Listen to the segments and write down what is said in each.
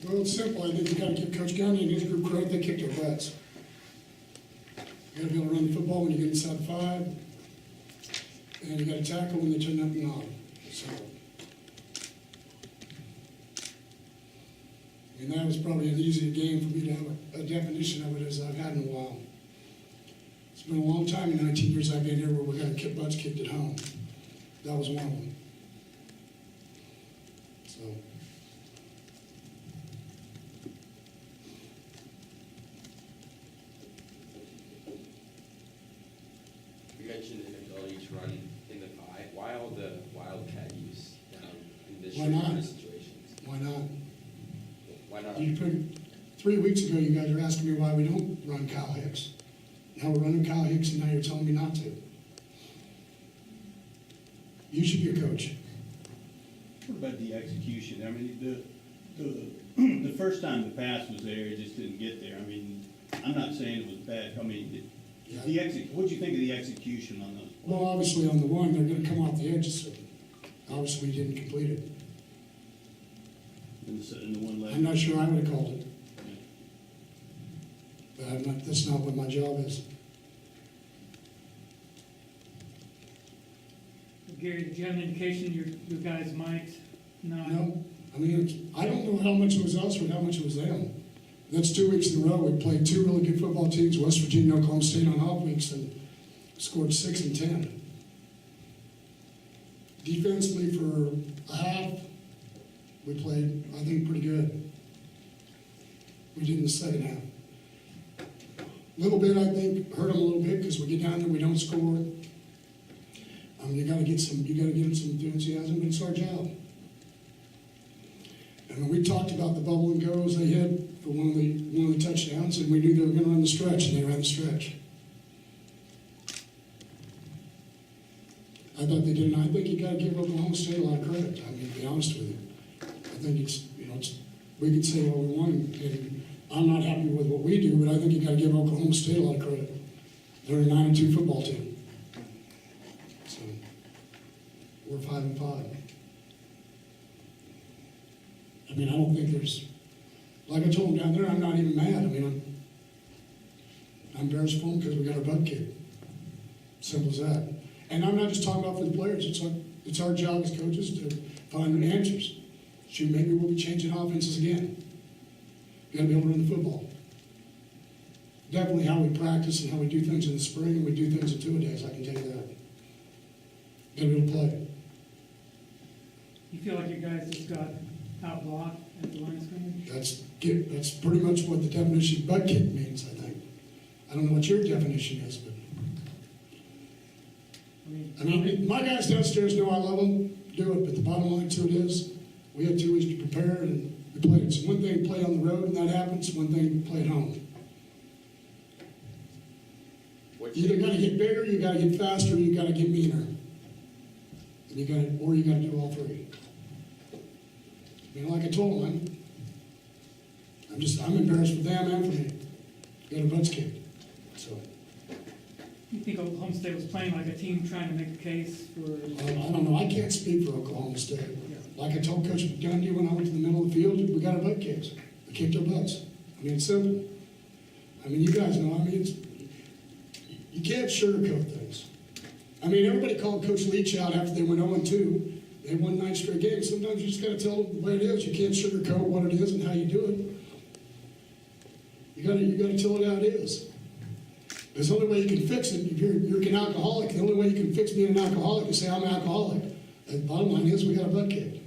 Well, it's simple. I think you got to give Coach Gundy and his group credit. They kicked their butts. You got to be able to run the football when you get inside 5, and you got to tackle when they turn up and on. So, I mean, that was probably an easier game for me to have a definition of it as I've had in a while. It's been a long time in 19 years I've been here where we got kick butts kicked at home. That was one of them. So. You mentioned inability to run in the 5. Why all the wildcat use in this Why not? situations? Why not? Why not? 3 weeks ago, you guys were asking me why we don't run Kyle Hicks. Now we're running Kyle Hicks, and now you're telling me not to. You should be a coach. What about the execution? I mean, the first time the pass was there, it just didn't get there. I mean, I'm not saying it was bad. I mean, what do you think of the execution on those? Well, obviously on the run, they're going to come off the edges. So obviously, we didn't complete it. In the one leg? I'm not sure I would have called it. But that's not what my job is. Gary, did you have an indication your guys might not? No, I mean, I don't know how much it was us or how much it was them. That's 2 weeks in a row. We played 2 really good football teams, West Virginia and Oklahoma State on off weeks, and scored 6 and 10. Defensively for a half, we played, I think, pretty good. We did in the second half. A little bit, I think, hurt them a little bit because we get down there, we don't score. You got to get some enthusiasm, but it's our job. And when we talked about the bubble and goes they hit for one of the touchdowns, and we knew they were going to run the stretch, and they ran the stretch. I thought they did, and I think you got to give Oklahoma State a lot of credit. I mean, to be honest with you, I think we could say what we want, and I'm not happy with what we do, but I think you got to give Oklahoma State a lot of credit. They're a 9-2 football team. So we're 5-5. I mean, I don't think there's, like I told them down there, I'm not even mad. I mean, I'm embarrassed for them because we got our butt kicked. Simple as that. And I'm not just talking about for the players. It's our job as coaches to find the answers. Shoot, maybe we'll be changing offenses again. You got to be able to run the football. Definitely how we practice and how we do things in the spring, and we do things in 2-a-days, I can tell you that. Got to be able to play. You feel like you guys just got out-blocked at the line of scrimmage? That's pretty much what the definition of butt kick means, I think. I don't know what your definition is, but I mean, my guys downstairs know I love them, do it, but the bottom line to it is we had 2 weeks to prepare, and we played. It's one thing to play on the road, and that happens. One thing to play at home. You either got to get bigger, you got to get faster, you got to get meaner. And you got to do all 3. You know, like I told them, I'm embarrassed for them and for me. Got our butts kicked. So You think Oklahoma State was playing like a team trying to make a case for? I don't know. I can't speak for Oklahoma State. Like I told Coach Gundy when I went to the middle of the field, we got our butt kicked. We kicked our butts. I mean, it's simple. I mean, you guys know. I mean, you can't sugarcoat things. I mean, everybody called Coach Leach out after they went 0-2. They won 9 straight games. Sometimes you just got to tell them the way it is. You can't sugarcoat what it is and how you do it. You got to tell it how it is. There's the only way you can fix it. If you're an alcoholic, the only way you can fix being an alcoholic is say I'm an alcoholic. The bottom line is we got a butt kicked.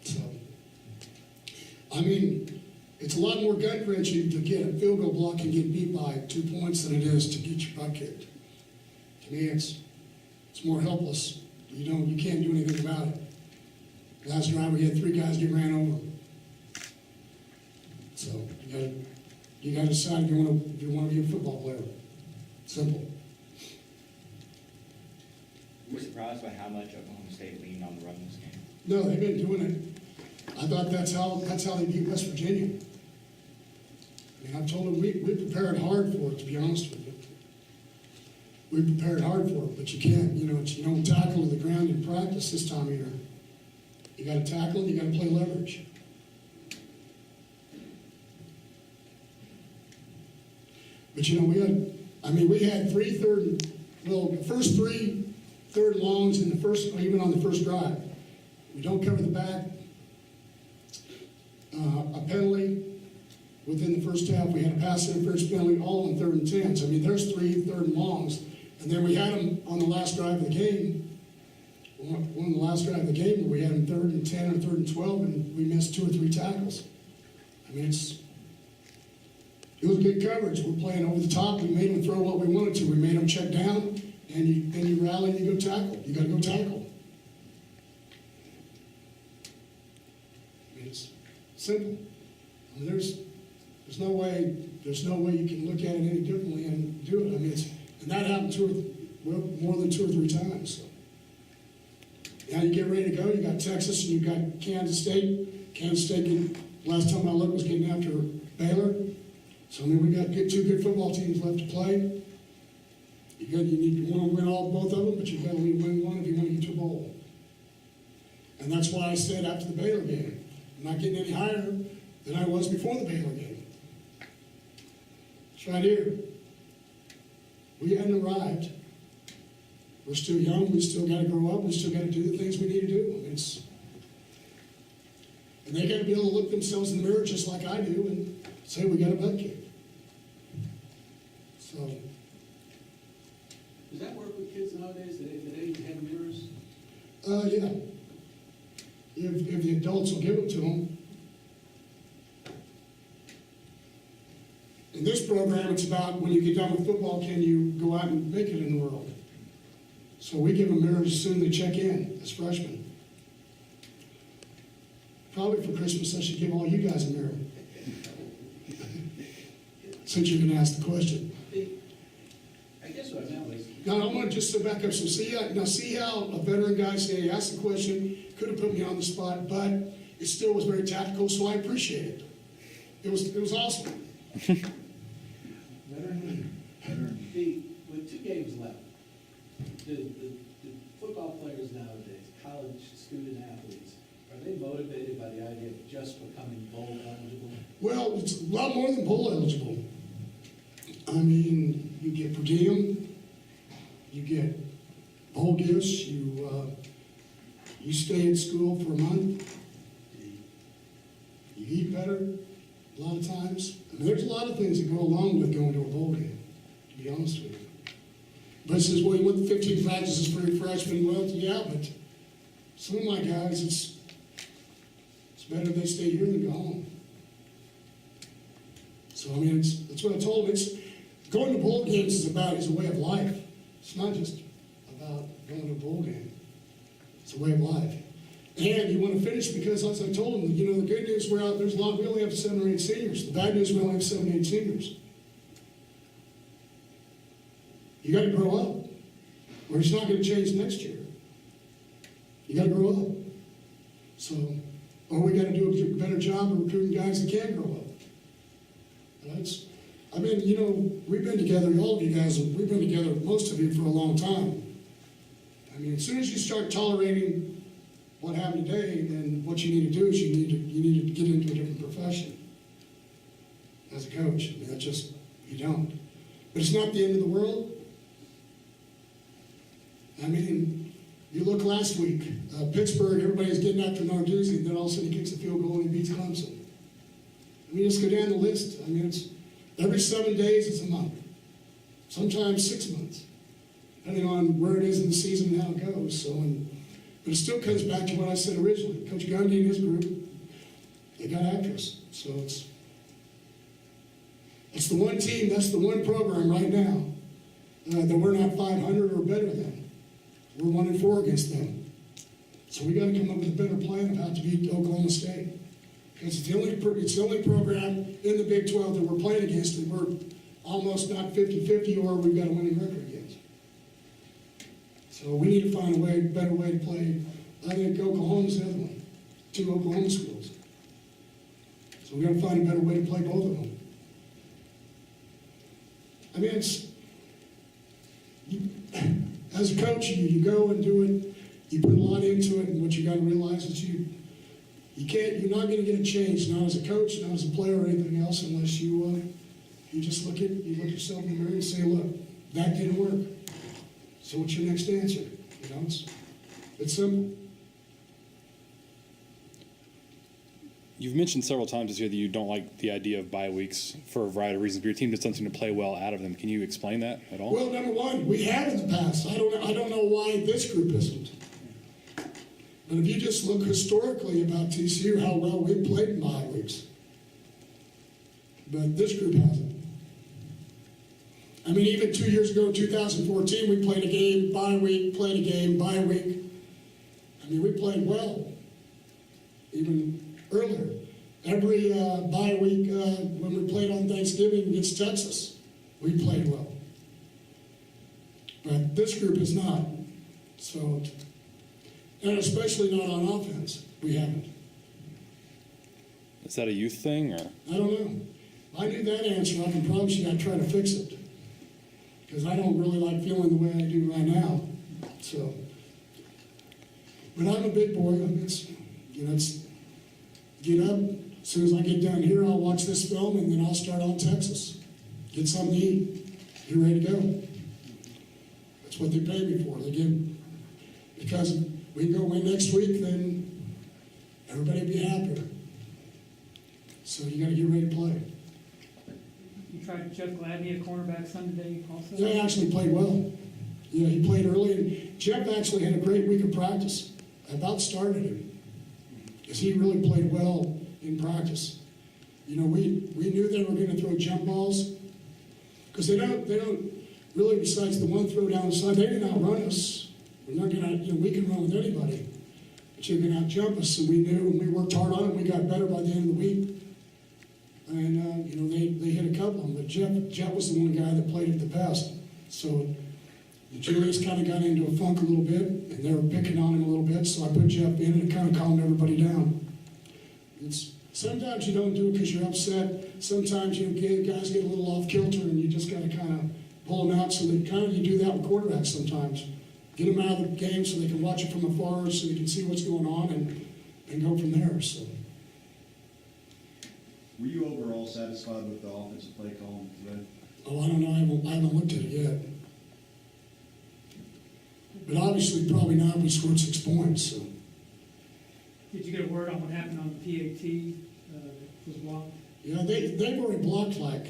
So, I mean, it's a lot more gut wrenching to get a field goal block and get beat by 2 points than it is to get your butt kicked. To me, it's more helpless. You can't do anything about it. Last drive we had 3 guys get ran over. So you got to decide if you want to be a football player. Simple. Were you surprised by how much Oklahoma State leaned on the run this game? No, they've been doing it. I thought that's how they beat West Virginia. I mean, I told them we prepared hard for it, to be honest with you. We prepared hard for it, but you can't, you don't tackle to the ground in practice this time of year. You got to tackle and you got to play leverage. But you know, we had the first 3 third longs in the first, even on the first drive. We don't cover the back. A penalty within the first half. We had a pass interference penalty, all on 3rd and 10s. I mean, there's 3 third and longs. And then we had them on the last drive of the game. One of the last drive of the game, where we had them 3rd and 10 or 3rd and 12, and we missed 2 or 3 tackles. I mean, it was good coverage. We're playing over the top. We made them throw what we wanted to. We made them check down, and then you rally and you go tackle. You got to go tackle. I mean, it's simple. I mean, there's no way you can look at it any differently and do it. I mean, and that happened more than 2 or 3 times. So. Now you get ready to go. You got Texas and you got Kansas State. Kansas State, last time I looked, was getting after Baylor. So I mean, we got 2 good football teams left to play. You want to win both of them, but you got to win one if you want to get to a bowl. And that's why I said after the Baylor game, I'm not getting any higher than I was before the Baylor game. It's right here. We hadn't arrived. We're still young. We still got to grow up. We still got to do the things we need to do. And they got to be able to look themselves in the mirror just like I do and say, we got a butt kick. So. Does that work with kids nowadays? Do they have mirrors? Yeah. If the adults will give it to them. In this program, it's about when you get done with football, can you go out and make it in the world? So we give them mirrors as soon as they check in as freshmen. Probably for Christmas, I should give all you guys a mirror. Since you're going to ask the question. I guess what I meant was... Now, I want to just sit back up. So see how a veteran guy said, he asked the question, could have put me on the spot, but it still was very tactical, so I appreciate it. It was awesome. With 2 games left, the football players nowadays, college student athletes, are they motivated by the idea of just becoming bowl eligible? Well, it's a lot more than bowl eligible. I mean, you get per diem, you get bowl gifts, you stay in school for a month, you eat better a lot of times. I mean, there's a lot of things that go along with going to a bowl game, to be honest with you. But it says, well, you went 15 practices for your freshman. Well, yeah, but some of my guys, it's better they stay here than go home. So, I mean, that's what I told them. Going to bowl games is a way of life. It's not just about going to a bowl game. It's a way of life. And you want to finish because, as I told them, the good news, we only have 7 or 8 seniors. The bad news, we only have 7 or 8 seniors. You got to grow up, or it's not going to change next year. You got to grow up. So, or we got to do a better job of recruiting guys that can grow up. We've been together, all of you guys, we've been together, most of you, for a long time. I mean, as soon as you start tolerating what happened today, then what you need to do is you need to get into a different profession as a coach. I mean, you don't. But it's not the end of the world. I mean, you look last week, Pittsburgh, everybody's getting after Narduzzi, and then all of a sudden he kicks a field goal and he beats Clemson. I mean, just go down the list. I mean, it's every 7 days is a month, sometimes 6 months, depending on where it is in the season and how it goes. But it still comes back to what I said originally. Coach Gundy and his group, they got after us. So it's the one team, that's the one program right now that we're not 500 or better than. We're 1-4 against them. So we got to come up with a better plan of how to beat Oklahoma State. Because it's the only program in the Big 12 that we're playing against that we're almost not 50-50 or we've got a winning record against. So we need to find a better way to play. I think Oklahoma's the other one. 2 Oklahoma schools. So we got to find a better way to play both of them. I mean, as a coach, you go and do it. You put a lot into it, and what you got to realize is you're not going to get a change, not as a coach, not as a player or anything else, unless you you just look yourself in the mirror and say, look, that didn't work. So what's your next answer? You know, it's simple. You've mentioned several times this year that you don't like the idea of bye weeks for a variety of reasons, but your team does something to play well out of them. Can you explain that at all? Well, number one, we have in the past. I don't know why this group isn't. But if you just look historically about TCU, how well we played in bye weeks. But this group hasn't. I mean, even 2 years ago, 2014, we played a game, bye week, played a game, bye week. I mean, we played well, even earlier. Every bye week, when we played on Thanksgiving against Texas, we played well. But this group is not. So, and especially not on offense, we haven't. Is that a youth thing, or? I don't know. If I knew that answer, I can promise you I'd try to fix it. Because I don't really like feeling the way I do right now. So, but I'm a big boy. It's get up. As soon as I get down here, I'll watch this film, and then I'll start on Texas. Get something to eat. Get ready to go. That's what they pay me for. They give, because we can go win next week, then everybody will be happier. So you got to get ready to play. You tried Jeff Gladney at cornerback Sunday also? He actually played well. Yeah, he played early, and Jeff actually had a great week of practice. I about started him, because he really played well in practice. You know, we knew they were going to throw jump balls, because they don't really, besides the one throw down the side, they didn't outrun us. We're not going to, we can run with anybody, but you're going to out-jump us, and we knew, and we worked hard on it, and we got better by the end of the week. And, they hit a couple of them, but Jeff was the one guy that played it the best. So the Julius kind of got into a funk a little bit, and they were picking on him a little bit, so I put Jeff in, and it kind of calmed everybody down. Sometimes you don't do it because you're upset. Sometimes guys get a little off kilter, and you just got to kind of pull them out. So you do that with quarterbacks sometimes. Get them out of the game so they can watch it from afar, so they can see what's going on, and go from there. So. Were you overall satisfied with the offensive play call today? Oh, I don't know. I haven't looked at it yet. But obviously, probably not. We scored 6 points. So. Did you get a word on what happened on the PAT that was blocked? Yeah, they've already blocked like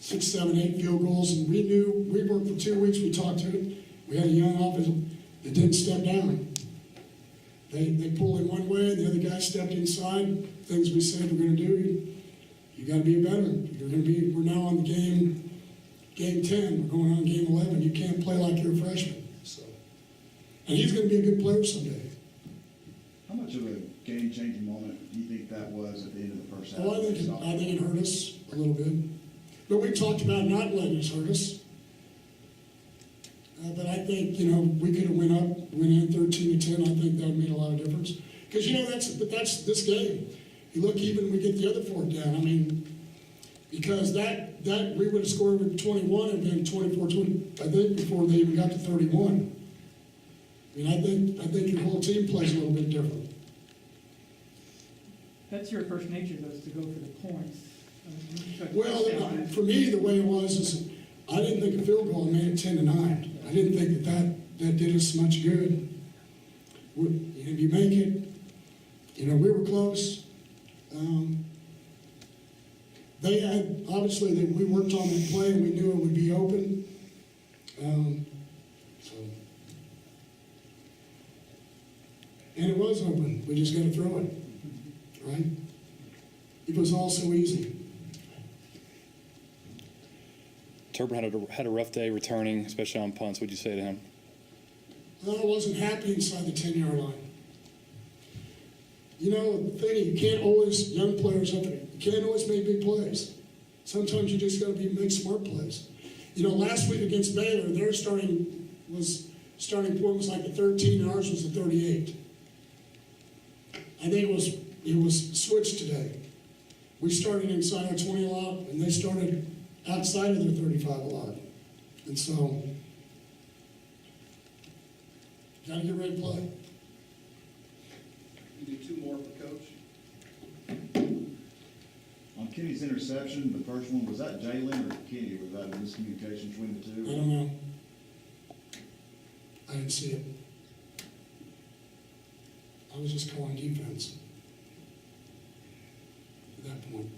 6, 7, 8 field goals, and we knew. We worked for 2 weeks. We talked to it. We had a young offense that didn't step down. They pulled in one way, the other guy stepped inside. Things we said we're going to do. You got to be a veteran. We're now on the game 10. We're going on game 11. You can't play like you're a freshman. So, and he's going to be a good player someday. How much of a game-changing moment do you think that was at the end of the first half? Well, I think it hurt us a little bit. But we talked about not letting us hurt us. But I think, we could have went in 13-10. I think that made a lot of difference. Because, that's this game. You look, even we get the other fourth down. I mean, because that we would have scored with 21 and then 24-20, I think, before they even got to 31. I mean, I think your whole team plays a little bit different. That's your first nature, though, is to go for the points. Well, for me, the way it was is I didn't think a field goal made it 10-9. I didn't think that did us much good. If you make it, we were close. They had, obviously, we worked on that play, and we knew it would be open. And it was open. We just got to throw it, right? It was all so easy. Turpin had a rough day returning, especially on punts. What'd you say to him? I wasn't happy inside the 10-yard line. The thing, you can't always, young players up there, you can't always make big plays. Sometimes you just got to make smart plays. Last week against Baylor, their starting point was like the 13, ours was the 38. I think it was switched today. We started inside our 20 a lot, and they started outside of their 35 a lot. And so, got to get ready to play. You do 2 more for Coach. On Kenny's interception, the first one, was that Jalen or Kenny? Was that a miscommunication between the I two? don't know. I didn't see it. I was just calling defense at that point.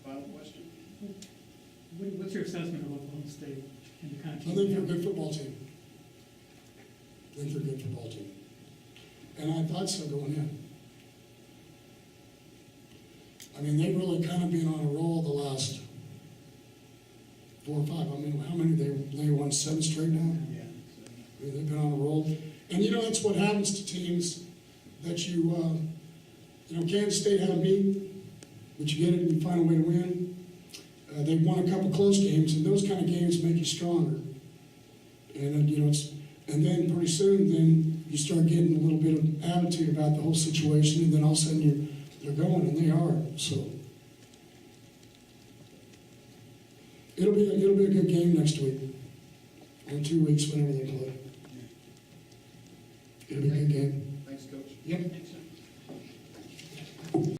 Final question? What's your assessment of Oklahoma State and the kind I of? think they're a good football team. I think they're a good football team. And I thought so going in. I mean, they've really kind of been on a roll the last 4 or 5. I mean, how many, they won 7 straight now? Yeah. I mean, they've been on a roll. And you know, that's what happens to teams that you know, Kansas State had a beat, but you get it and you find a way to win. They've won a couple close games, and those kind of games make you stronger. And you know, and then pretty soon, then you start getting a little bit of attitude about the whole situation, and then all of a sudden they're going, and they are. So it'll be a good game next week, or 2 weeks, whenever they play.